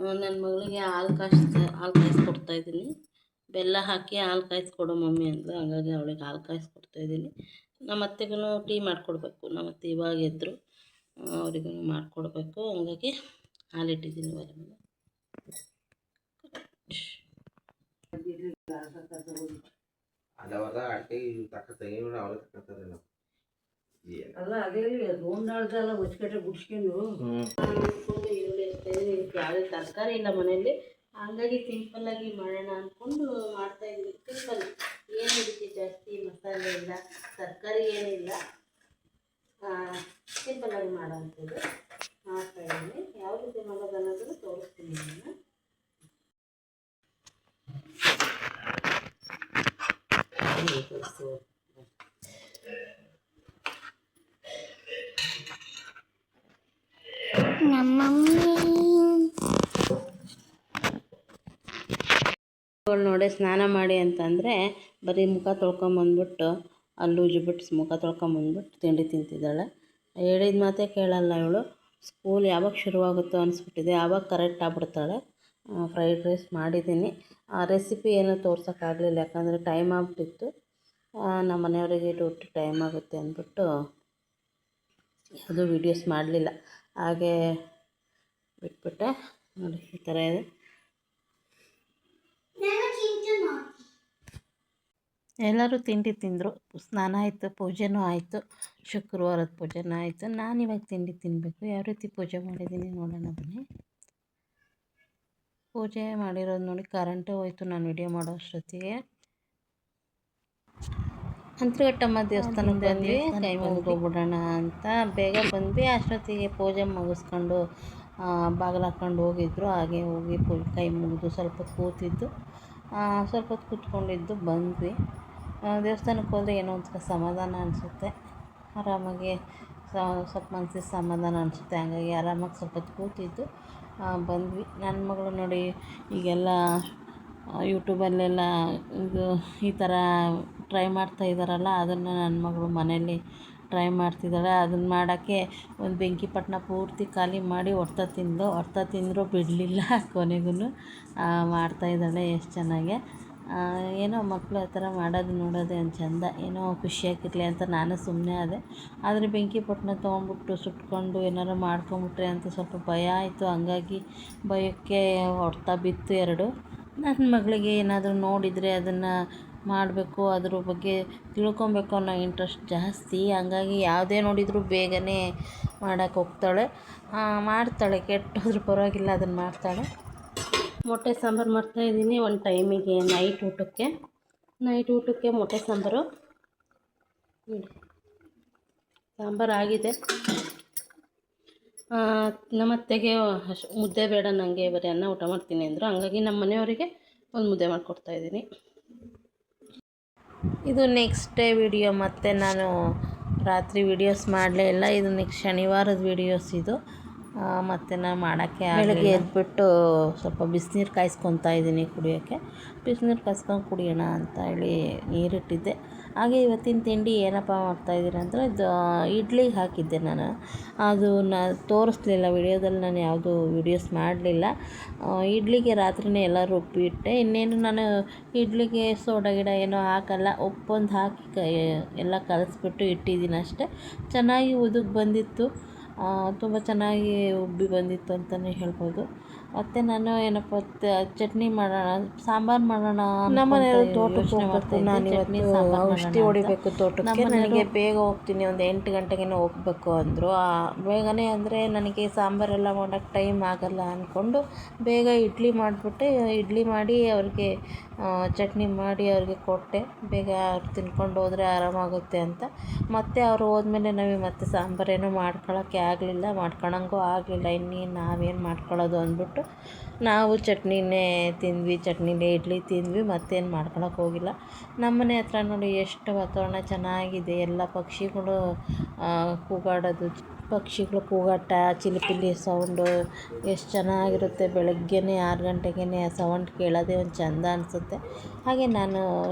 ನನ್ನ ಮಗಳಿಗೆ ಹಾಲು ಕಾಯಿಸ್ಕೊಡ್ತಾಯಿದ್ದೀನಿ. ಬೆಲ್ಲ ಹಾಕಿ ಹಾಲು ಕಾಯಿಸ್ಕೊಡು ಮಮ್ಮಿ ಅಂದ್ಲು. ಹಾಗಾಗಿ ಅವಳಿಗೆ ಹಾಲು ಕಾಯಿಸ್ಕೊಡ್ತಾಯಿದ್ದೀನಿ. ನಮ್ಮ ಅತ್ತೆಗೂ ಟೀ ಮಾಡಿಕೊಡ್ಬೇಕು. ನಮ್ಮ ಅತ್ತೆ ಇವಾಗ ಎದ್ದರು, ಅವರಿಗೂ ಮಾಡಿಕೊಡ್ಬೇಕು. ಹಂಗಾಗಿ ಹಾಲಿಟ್ಟಿದ್ದೀನಿ ಒಲೆ ಮೇಲೆ. ಅಲ್ಲ ಅದೇ ರೋಂಡಾಳ್ದೆಲ್ಲ ಮುಚ್ಕಟ್ಟೆ ಗುಡ್ಸ್ಕೊಂಡು ಯಾವುದೇ ತರಕಾರಿ ಇಲ್ಲ ಮನೆಯಲ್ಲಿ, ಹಾಗಾಗಿ ಸಿಂಪಲ್ಲಾಗಿ ಮಾಡೋಣ ಅಂದ್ಕೊಂಡು ಮಾಡ್ತಾಯಿದ್ವಿ. ಸಿಂಪಲ್, ಏನು ಇದಕ್ಕೆ ಜಾಸ್ತಿ ಮಸಾಲೆ ಇಲ್ಲ, ತರಕಾರಿ ಏನಿಲ್ಲ, ಸಿಂಪಲ್ಲಾಗಿ ಮಾಡೋವಂಥದ್ದು ಮಾಡ್ತಾಯಿದ್ದೀನಿ. ಯಾವ ರೀತಿ ಮಾಡೋದು ಅನ್ನೋದನ್ನು ತೋರಿಸ್ತೀನಿ ನಾನು. ನೋಡಿ ಸ್ನಾನ ಮಾಡಿ ಅಂತಂದರೆ ಬರೀ ಮುಖ ತೊಳ್ಕೊಂಬಂದ್ಬಿಟ್ಟು ಅಲ್ಲಿ ಉಜ್ಜಿಬಿಟ್ಟು ಮುಖ ತೊಳ್ಕೊಂಬಂದ್ಬಿಟ್ಟು ತಿಂಡಿ ತಿಂತಿದ್ದಾಳೆ. ಹೇಳಿದ ಮಾತೇ ಕೇಳಲ್ಲ ಇವಳು. ಸ್ಕೂಲ್ ಯಾವಾಗ ಶುರುವಾಗುತ್ತೋ ಅನಿಸ್ಬಿಟ್ಟಿದೆ, ಆವಾಗ ಕರೆಕ್ಟ್ ಆಗ್ಬಿಡ್ತಾಳೆ. ಫ್ರೈಡ್ ರೈಸ್ ಮಾಡಿದ್ದೀನಿ. ಆ ರೆಸಿಪಿ ಏನೂ ತೋರ್ಸೋಕ್ಕಾಗಲಿಲ್ಲ, ಯಾಕಂದರೆ ಟೈಮ್ ಆಗಿಬಿಟ್ಟಿತ್ತು. ನಮ್ಮ ಮನೆಯವರಿಗೆ ಡ್ಯೂಟಿ ಟೈಮ್ ಆಗುತ್ತೆ ಅಂದ್ಬಿಟ್ಟು ಯಾವುದೂ ವೀಡಿಯೋಸ್ ಮಾಡಲಿಲ್ಲ, ಹಾಗೆ ಬಿಟ್ಬಿಟ್ಟೆ. ನೋಡಿ ಈ ಥರ ಇದೆ. ಎಲ್ಲರೂ ತಿಂಡಿ ತಿಂದರು, ಸ್ನಾನ ಆಯಿತು, ಪೂಜೆನೂ ಆಯಿತು, ಶುಕ್ರವಾರದ ಪೂಜೆನೂ ಆಯಿತು. ನಾನಿವಾಗ ತಿಂಡಿ ತಿನ್ನಬೇಕು. ಯಾವ ರೀತಿ ಪೂಜೆ ಮಾಡಿದ್ದೀನಿ ನೋಡೋಣ ಬನ್ನಿ. ಪೂಜೆ ಮಾಡಿರೋದು ನೋಡಿ, ಕರೆಂಟೇ ಹೋಯ್ತು ನಾನು ವಿಡಿಯೋ ಮಾಡೋ ಅಷ್ಟೊತ್ತಿಗೆ. ಅಂತರಘಟ್ಟಮ್ಮ ದೇವಸ್ಥಾನಕ್ಕೆ ಬಂದ್ವಿ, ಕೈ ಮುಗಿದ್ಬಿಡೋಣ ಅಂತ ಬೇಗ ಬಂದ್ವಿ. ಅಷ್ಟೊತ್ತಿಗೆ ಪೂಜೆ ಮುಗಿಸ್ಕೊಂಡು ಬಾಗಿಲು ಹಾಕ್ಕೊಂಡು ಹೋಗಿದ್ರು. ಹಾಗೆ ಹೋಗಿ ಕೈ ಮುಗಿದು ಸ್ವಲ್ಪ ಹೊತ್ತು ಕೂತಿದ್ದು, ಸ್ವಲ್ಪ ಹೊತ್ತು ಕೂತ್ಕೊಂಡಿದ್ದು ಬಂದ್ವಿ. ದೇವಸ್ಥಾನಕ್ಕೆ ಹೋದರೆ ಏನೋ ಒಂಥರ ಸಮಾಧಾನ ಅನಿಸುತ್ತೆ, ಆರಾಮಾಗಿ ಸ್ವಲ್ಪ ಮನಸ್ಸಿಗೆ ಸಮಾಧಾನ ಅನಿಸುತ್ತೆ. ಹಾಗಾಗಿ ಆರಾಮಾಗಿ ಸ್ವಲ್ಪ ಹೊತ್ತು ಕೂತಿದ್ದು ಬಂದ್ವಿ. ನನ್ನ ಮಗಳು ನೋಡಿ ಈಗೆಲ್ಲ ಯೂಟ್ಯೂಬಲ್ಲೆಲ್ಲ ಇದು ಈ ಥರ ಟ್ರೈ ಮಾಡ್ತಾ ಇದ್ದಾರಲ್ಲ, ಅದನ್ನು ನನ್ನ ಮಗಳು ಮನೆಯಲ್ಲಿ ಟ್ರೈ ಮಾಡ್ತಿದ್ದಾಳೆ. ಅದನ್ನು ಮಾಡೋಕ್ಕೆ ಒಂದು ಬೆಂಕಿ ಪಟ್ಟಣ ಪೂರ್ತಿ ಖಾಲಿ ಮಾಡಿ ಹೊಡ್ತಾ ತಿಂದರೂ ಬಿಡಲಿಲ್ಲ. ಕೊನೆಗೂ ಮಾಡ್ತಾಯಿದ್ದಾಳೆ ಎಷ್ಟು ಚೆನ್ನಾಗೆ. ಏನೋ ಮಕ್ಕಳು ಆ ಥರ ಮಾಡೋದು ನೋಡೋದೇ ಒಂದು ಚೆಂದ, ಏನೋ ಖುಷಿಯಾಗಿರಲಿ ಅಂತ ನಾನು ಸುಮ್ಮನೆ ಆದೆ. ಆದರೆ ಬೆಂಕಿ ಪಟ್ಟಣ ತೊಗೊಂಡ್ಬಿಟ್ಟು ಸುಟ್ಕೊಂಡು ಏನಾರು ಮಾಡ್ಕೊಂಬಿಟ್ರೆ ಅಂತ ಸ್ವಲ್ಪ ಭಯ ಆಯಿತು. ಹಂಗಾಗಿ ಭಯಕ್ಕೆ ಹೊಡ್ತಾ ಬಿತ್ತು ಎರಡು. ನನ್ನ ಮಗಳಿಗೆ ಏನಾದರೂ ನೋಡಿದರೆ ಅದನ್ನು ಮಾಡಬೇಕು, ಅದ್ರ ಬಗ್ಗೆ ತಿಳ್ಕೊಬೇಕು ಅನ್ನೋ ಇಂಟ್ರೆಸ್ಟ್ ಜಾಸ್ತಿ. ಹಂಗಾಗಿ ಯಾವುದೇ ನೋಡಿದರೂ ಬೇಗನೆ ಮಾಡೋಕ್ಕೆ ಹೋಗ್ತಾಳೆ, ಮಾಡ್ತಾಳೆ. ಕೆಟ್ಟೋದ್ರೂ ಪರವಾಗಿಲ್ಲ, ಅದನ್ನು ಮಾಡ್ತಾಳೆ. ಮೊಟ್ಟೆ ಸಾಂಬಾರು ಮಾಡ್ತಾಯಿದ್ದೀನಿ ಒಂದು ಟೈಮಿಗೆ. ನೈಟ್ ಊಟಕ್ಕೆ ಮೊಟ್ಟೆ ಸಾಂಬಾರು. ಸಾಂಬಾರು ಆಗಿದೆ. ನಮ್ಮ ಅತ್ತೆಗೆ ಮುದ್ದೆ ಬೇಡ, ನನಗೆ ಬರೀ ಅನ್ನ ಊಟ ಮಾಡ್ತೀನಿ ಅಂದರು. ಹಂಗಾಗಿ ನಮ್ಮ ಮನೆಯವರಿಗೆ ಒಂದು ಮುದ್ದೆ ಮಾಡಿಕೊಡ್ತಾಯಿದ್ದೀನಿ. ಇದು ನೆಕ್ಸ್ಟ್ ಡೇ ವಿಡಿಯೋ. ಮತ್ತು ನಾನು ರಾತ್ರಿ ವೀಡಿಯೋಸ್ ಮಾಡಲೇ ಇಲ್ಲ. ಇದು ನೆಕ್ಸ್ಟ್ ಶನಿವಾರದ ವೀಡಿಯೋಸ್ ಇದು. ಮತ್ತು ನಾನು ಮಾಡೋಕ್ಕೆ ಬೆಳಗ್ಗೆ ಎದ್ಬಿಟ್ಟು ಸ್ವಲ್ಪ ಬಿಸಿನೀರು ಕಾಯಿಸ್ಕೊತಾ ಇದ್ದೀನಿ ಕುಡಿಯೋಕ್ಕೆ. ಬಿಸಿನೀರು ಕಾಯಿಸ್ಕೊಂಡು ಕುಡಿಯೋಣ ಅಂತ ಹೇಳಿ ನೀರಿಟ್ಟಿದ್ದೆ. ಹಾಗೆ ಇವತ್ತಿನ ತಿಂಡಿ ಏನಪ್ಪ ಮಾಡ್ತಾಯಿದ್ದೀನಿ ಅಂದರೆ ಇಡ್ಲಿಗೆ ಹಾಕಿದ್ದೆ ನಾನು. ಅದು ತೋರಿಸ್ಲಿಲ್ಲ ವಿಡಿಯೋದಲ್ಲಿ, ನಾನು ಯಾವುದು ವೀಡಿಯೋಸ್ ಮಾಡಲಿಲ್ಲ. ಇಡ್ಲಿಗೆ ರಾತ್ರಿನೇ ಎಲ್ಲ ರುಬ್ಬಿಟ್ಟೆ. ಇನ್ನೇನು ನಾನು ಇಡ್ಲಿಗೆ ಸೋಡಾ ಗಿಡ ಏನೋ ಹಾಕಲ್ಲ, ಉಪ್ಪೊಂದು ಹಾಕಿ ಎಲ್ಲ ಕಲಸಿಬಿಟ್ಟು ಇಟ್ಟಿದ್ದೀನಿ ಅಷ್ಟೇ. ಚೆನ್ನಾಗಿ ಉದುಗಿ ಬಂದಿತ್ತು, ತುಂಬ ಚೆನ್ನಾಗಿ ಉಬ್ಬಿ ಬಂದಿತ್ತು ಅಂತಲೇ ಹೇಳ್ಬೋದು. ಮತ್ತು ನಾನು ಏನಪ್ಪ ಚಟ್ನಿ ಮಾಡೋಣ, ಸಾಂಬಾರು ಮಾಡೋಣ. ನಮ್ಮನೆಯವರು ತೋಟಕ್ಕೆ ಹೋಗ್ಬೇಕು, ನಾನು ಇವತ್ತು ಔಷಧಿ ಹೊಡಿಬೇಕು ತೋಟಕ್ಕೆ. ನನಗೆ ಬೇಗ ಹೋಗ್ತೀನಿ, ಒಂದು 8 ಗಂಟೆಗೇ ಹೋಗಬೇಕು ಅಂದರು. ಬೇಗನೆ ಅಂದರೆ ನನಗೆ ಸಾಂಬಾರೆಲ್ಲ ಮಾಡೋಕ್ಕೆ ಟೈಮ್ ಆಗಲ್ಲ ಅಂದ್ಕೊಂಡು ಬೇಗ ಇಡ್ಲಿ ಮಾಡಿಬಿಟ್ಟೆ. ಇಡ್ಲಿ ಮಾಡಿ ಅವ್ರಿಗೆ ಚಟ್ನಿ ಮಾಡಿ ಅವ್ರಿಗೆ ಕೊಟ್ಟೆ. ಬೇಗ ಅವ್ರು ತಿನ್ಕೊಂಡು ಹೋದರೆ ಆರಾಮಾಗುತ್ತೆ ಅಂತ. ಮತ್ತು ಅವರು ಹೋದ್ಮೇಲೆ ನಮಗೆ ಮತ್ತೆ ಸಾಂಬಾರೇನೋ ಮಾಡ್ಕೊಳ್ಳೋಕ್ಕೆ ಆಗಲಿಲ್ಲ, ಮಾಡ್ಕೊಳಂಗೂ ಆಗಲಿಲ್ಲ. ಇನ್ನೇನು ನಾವೇನು ಮಾಡ್ಕೊಳ್ಳೋದು ಅಂದ್ಬಿಟ್ಟು ನಾವು ಚಟ್ನಿನೇ ತಿಂದ್ವಿ, ಚಟ್ನಿಲೇ ಇಡ್ಲಿ ತಿಂದ್ವಿ. ಮತ್ತೇನು ಮಾಡ್ಕೊಳಕ್ಕೆ ಹೋಗಿಲ್ಲ. ನಮ್ಮನೆ ಹತ್ರ ನೋಡಿ ಎಷ್ಟು ವಾತಾವರಣ ಚೆನ್ನಾಗಿದೆ, ಎಲ್ಲ ಪಕ್ಷಿಗಳು ಕೂಗಾಡೋದು, ಪಕ್ಷಿಗಳ ಕೂಗಾಟ, ಚಿಲಿಪಿಲಿ ಸೌಂಡು ಎಷ್ಟು ಚೆನ್ನಾಗಿರುತ್ತೆ. ಬೆಳಗ್ಗೆನೇ 6 ಗಂಟೆಗೇ ಆ ಸೌಂಡ್ ಕೇಳೋದೇ ಒಂದು ಚೆಂದ ಅನಿಸುತ್ತೆ. ಹಾಗೆ ನಾನು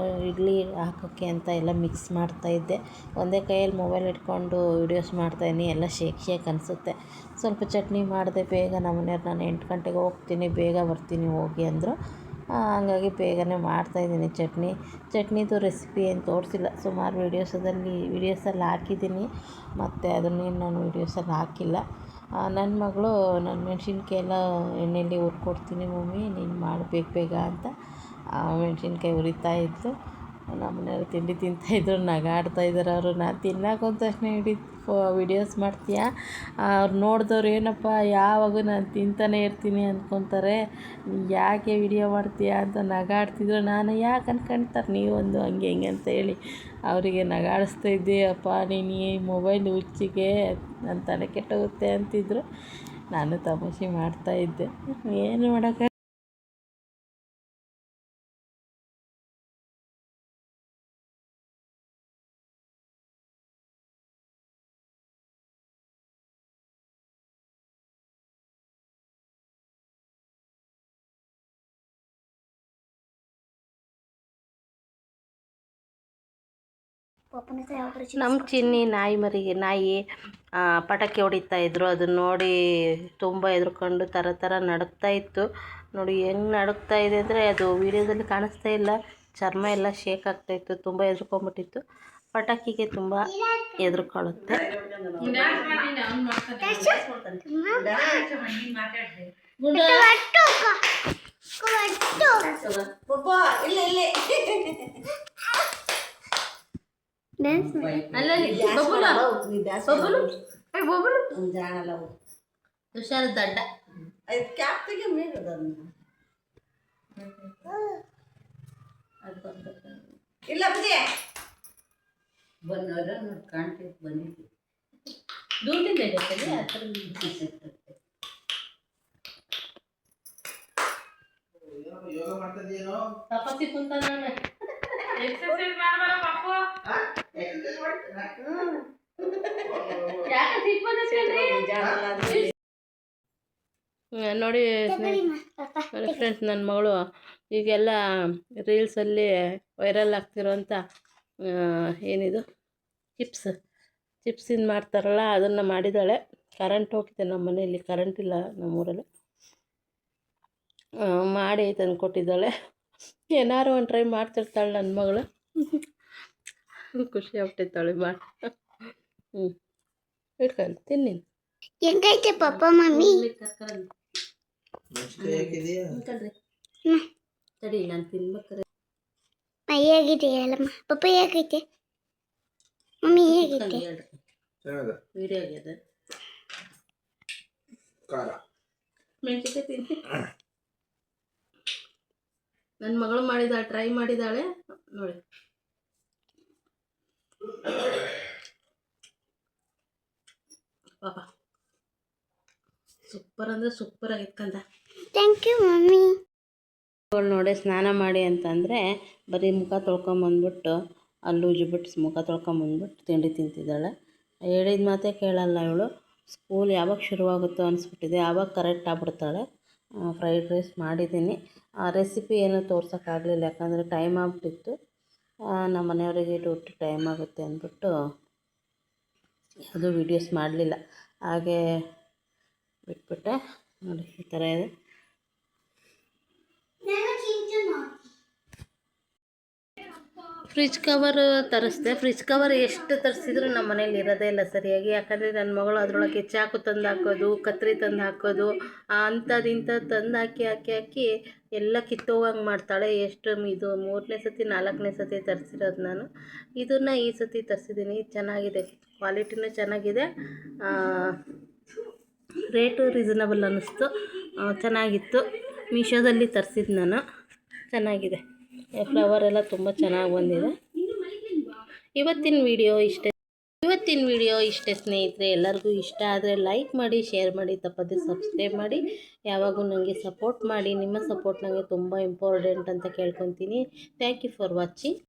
ಇಡ್ಲಿ ಹಾಕೋಕ್ಕೆ ಅಂತ ಎಲ್ಲ ಮಿಕ್ಸ್ ಮಾಡ್ತಾಯಿದ್ದೆ. ಒಂದೇ ಕೈಯಲ್ಲಿ ಮೊಬೈಲ್ ಇಟ್ಕೊಂಡು ವೀಡಿಯೋಸ್ ಮಾಡ್ತಾಯಿದ್ದೀನಿ. ಎಲ್ಲ ಶೇಕ್ ಅನಿಸುತ್ತೆ. ಸ್ವಲ್ಪ ಚಟ್ನಿ ಮಾಡಿದೆ ಬೇಗ. ನಮ್ಮನೆಯವ್ರು ನಾನು 8 ಗಂಟೆಗೆ ಹೋಗ್ತೀನಿ, ಬೇಗ ಬರ್ತೀನಿ ಹೋಗಿ ಅಂದರು. ಹಂಗಾಗಿ ಬೇಗನೆ ಮಾಡ್ತಾಯಿದ್ದೀನಿ ಚಟ್ನಿದು ರೆಸಿಪಿ ಏನು ತೋರಿಸಿಲ್ಲ. ಸುಮಾರು ವೀಡಿಯೋಸಲ್ಲಿ ಹಾಕಿದ್ದೀನಿ, ಮತ್ತು ಅದನ್ನೇನು ನಾನು ವೀಡಿಯೋಸಲ್ಲಿ ಹಾಕಿಲ್ಲ. ನನ್ನ ಮಗಳು ನಾನು ಮೆಣಸಿನ್ಕಾಯಿ ಎಲ್ಲ ಎಣ್ಣೆಯಲ್ಲಿ ಹುರ್ಕೊಡ್ತೀನಿ ಮಮ್ಮಿ, ನೀನು ಮಾಡು ಬೇಗ ಅಂತ ಮೆಣಸಿನ್ಕಾಯಿ ಹುರಿತಾಯಿದ್ಲು. ನಮ್ಮ ಮನೆಯವ್ರು ತಿಂಡಿ ತಿಂತಾಯಿದ್ರು, ನಗಾಡ್ತಾಯಿದ್ದಾರೆ ಅವರು. ನಾನು ತಿನ್ನೋಕೆ ಹೋದ ತಕ್ಷಣ ವೀಡಿಯೋಸ್ ಮಾಡ್ತೀಯಾ? ಅವ್ರು ನೋಡಿದವ್ರು ಏನಪ್ಪ ಯಾವಾಗೂ ನಾನು ತಿಂತಾನೆ ಇರ್ತೀನಿ ಅಂದ್ಕೊತಾರೆ, ಯಾಕೆ ವಿಡಿಯೋ ಮಾಡ್ತೀಯಾ ಅಂತ ನಗಾಡ್ತಿದ್ರು. ನಾನು ಯಾಕೆ ಅನ್ಕೊಳ್ತಾರೆ ನೀವೊಂದು ಹಂಗೆ ಹಿಂಗೆ ಅಂತ ಹೇಳಿ ಅವರಿಗೆ ನಗಾಡಿಸ್ತಾ ಇದ್ದೆ. ಅಪ್ಪ ನೀನು ಈ ಮೊಬೈಲ್ ಹುಚ್ಚಿಗೆ ನನ್ನ ತಲೆ ಕೆಟ್ಟೋಗುತ್ತೆ ಅಂತಿದ್ರು. ನಾನು ತಮಾಷೆ ಮಾಡ್ತಾಯಿದ್ದೆ, ಏನು ಮಾಡೋಕ್ಕೆ. ನಮ್ಮ ಚಿನ್ನಿ ನಾಯಿ ಪಟಾಕಿ ಹೊಡಿತಾಯಿದ್ರು. ಅದನ್ನ ನೋಡಿ ತುಂಬ ಹೆದ್ರ್ಕೊಂಡು ಥರ ನಡುಗ್ತಾ ಇತ್ತು. ನೋಡಿ ಹೆಂಗೆ ನಡುಗ್ತಾ ಇದೆ ಅಂದರೆ ಅದು ವೀಡಿಯೋದಲ್ಲಿ ಕಾಣಿಸ್ತಾ ಇಲ್ಲ. ಚರ್ಮ ಎಲ್ಲ ಶೇಕ್ ಆಗ್ತಾಯಿತ್ತು, ತುಂಬ ಹೆದ್ರ್ಕೊಂಬಿಟ್ಟಿತ್ತು. ಪಟಾಕಿಗೆ ತುಂಬ ಹೆದ್ರ್ಕೊಳ್ಳುತ್ತೆ. ಹುಷಾರು ದಡ್ಡ ಇಲ್ಲ ಬುದ್ಧಿ ಬಂದವರ ನೋಡಿ ಕಾಣ್ತಿದ್ದು ಬಂದಿದ್ದು ದುಡ್ಡಿಂದ ಜೊತೆಗೆ ಆ ಥರ ಯೋಗ ಮಾಡ್ತಿದ್ದೀನೋ ತಪಸ್ಸಿ ಕುಂತ ನಾನು ಎಕ್ಸರ್ಸೈಸ್ ಮಾಡಬಾರ ಪಾಪು ಎಕ್ಸರ್ಸೈಸ್ ಮಾಡ್ತೀನಿ ಯಾಕೆ ಸಿಕ್ಕೋದ್ರಿ ನೋಡಿ ಫ್ರೆಂಡ್ಸ್, ನನ್ನ ಮಗಳು ಈಗೆಲ್ಲ ರೀಲ್ಸಲ್ಲಿ ವೈರಲ್ ಆಗ್ತಿರೋಂಥ ಏನಿದು ಚಿಪ್ಸಿಂದ ಮಾಡ್ತಾರಲ್ಲ ಅದನ್ನು ಮಾಡಿದ್ದಾಳೆ. ಕರೆಂಟ್ ಹೋಗಿದೆ ನಮ್ಮ ಮನೆಯಲ್ಲಿ, ಕರೆಂಟ್ ಇಲ್ಲ ನಮ್ಮೂರಲ್ಲಿ. ಮಾಡಿ ತಂದು ಕೊಟ್ಟಿದ್ದಾಳೆ. ಏನಾರು ಒಂದು ಟ್ರೈ ಮಾಡ್ತಿರ್ತಾಳೆ ನನ್ನ ಮಗಳು. ಖುಷಿ ಆಗ್ಬಿಟ್ಟಿರ್ತಾಳೆ ಮಾಡಿ. ಇಟ್ಕೊಂಡು ತಿನ್ನಿ. ಹೆಂಗೈತೆ ಪಪ್ಪ ಮಮ್ಮಿ? ಸರಿ ನಾನು ತಿನ್ಬೇಕಾರೆ ಹೇಗಿದೆ ಹೇಳಮ್ಮ. ಪಪ್ಪ ಹೇಗೈತೆ? ಮಮ್ಮಿ ಹೇಗೈತೆ? ವಿಡಿಯೋ ಆಗ್ಯದ ಮೆಣಸಿನ್ಕಾಯಿ ತಿನ್ನಿ. ನನ್ನ ಮಗಳು ಮಾಡಿದಾಳೆ, ಟ್ರೈ ಮಾಡಿದ್ದಾಳೆ ನೋಡಿ. ಪಾಪ ಸೂಪರ್ ಅಂದರೆ ಸೂಪರ್ ಆಗಿತ್ಕಂದ. Thank you mummy. ನೋಡಿ ಸ್ನಾನ ಮಾಡಿ ಅಂತಂದರೆ ಬರೀ ಮುಖ ತೊಳ್ಕೊಂಬಂದ್ಬಿಟ್ಟು ಅಲ್ಲಿ ಉಜ್ಜಿಬಿಟ್ಟು ಮುಖ ತೊಳ್ಕೊಂಬಂದ್ಬಿಟ್ಟು ತಿಂಡಿ ತಿಂತಿದ್ದಾಳೆ. ಹೇಳಿದ ಮಾತೇ ಕೇಳಲ್ಲ ಇವಳು. ಸ್ಕೂಲ್ ಯಾವಾಗ ಶುರುವಾಗುತ್ತೋ ಅನಿಸ್ಬಿಟ್ಟಿದೆ, ಆವಾಗ ಕರೆಕ್ಟ್ ಆಗ್ಬಿಡ್ತಾಳೆ. ಫ್ರೈಡ್ ರೈಸ್ ಮಾಡಿದ್ದೀನಿ. ಆ ರೆಸಿಪಿ ಏನೂ ತೋರ್ಸೋಕ್ಕಾಗಲಿಲ್ಲ, ಯಾಕಂದರೆ ಟೈಮ್ ಆಗಿಬಿಟ್ಟಿತ್ತು. ನಮ್ಮ ಮನೆಯವರಿಗೆ ಡ್ಯೂಟಿ ಟೈಮ್ ಆಗುತ್ತೆ ಅಂದ್ಬಿಟ್ಟು ಅದು ವೀಡಿಯೋಸ್ ಮಾಡಲಿಲ್ಲ, ಹಾಗೆ ಬಿಟ್ಬಿಟ್ಟೆ. ನೋಡಿ ಈ ಥರ ಇದೆ. ಫ್ರಿಜ್ ಕವರ್ ತರಿಸ್ದೆ. ಫ್ರಿಜ್ ಕವರ್ ಎಷ್ಟು ತರಿಸಿದ್ರು ನಮ್ಮ ಮನೇಲಿ ಇರೋದೇ ಇಲ್ಲ ಸರಿಯಾಗಿ. ಯಾಕಂದರೆ ನನ್ನ ಮಗಳು ಅದರೊಳಗೆ ಚಾಕು ತಂದು ಹಾಕೋದು, ಕತ್ರಿ ತಂದು ಹಾಕೋದು, ಅಂಥದ್ದು ಇಂಥದ್ದು ತಂದು ಹಾಕಿ ಎಲ್ಲ ಕಿತ್ತೋಗಂಗೆ ಮಾಡ್ತಾಳೆ. ಎಷ್ಟು ಇದು 3ನೇ ಸತಿ 4ನೇ ಸತಿ ತರಿಸಿರೋದು ನಾನು. ಇದನ್ನು ಈ ಸತಿ ತರಿಸಿದ್ದೀನಿ. ಚೆನ್ನಾಗಿದೆ, ಕ್ವಾಲಿಟಿನೂ ಚೆನ್ನಾಗಿದೆ, ರೇಟು ರೀಸನಬಲ್ ಅನ್ನಿಸ್ತು, ಚೆನ್ನಾಗಿತ್ತು. ಮೀಶೋದಲ್ಲಿ ತರಿಸಿದ್ದು ನಾನು. ಚೆನ್ನಾಗಿದೆ, ಫ್ಲವರ್ ಎಲ್ಲ ತುಂಬ ಚೆನ್ನಾಗಿ ಬಂದಿದೆ. ಇವತ್ತಿನ ವಿಡಿಯೋ ಇಷ್ಟೇ ಸ್ನೇಹಿತರೆ. ಎಲ್ಲರಿಗೂ ಇಷ್ಟ ಆದರೆ ಲೈಕ್ ಮಾಡಿ, ಶೇರ್ ಮಾಡಿ, ತಪ್ಪದೆ ಸಬ್ಸ್ಕ್ರೈಬ್ ಮಾಡಿ. ಯಾವಾಗೂ ನನಗೆ ಸಪೋರ್ಟ್ ಮಾಡಿ. ನಿಮ್ಮ ಸಪೋರ್ಟ್ ನನಗೆ ತುಂಬ ಇಂಪಾರ್ಟೆಂಟ್ ಅಂತ ಕೇಳ್ಕೊತೀನಿ. Thank you for watching.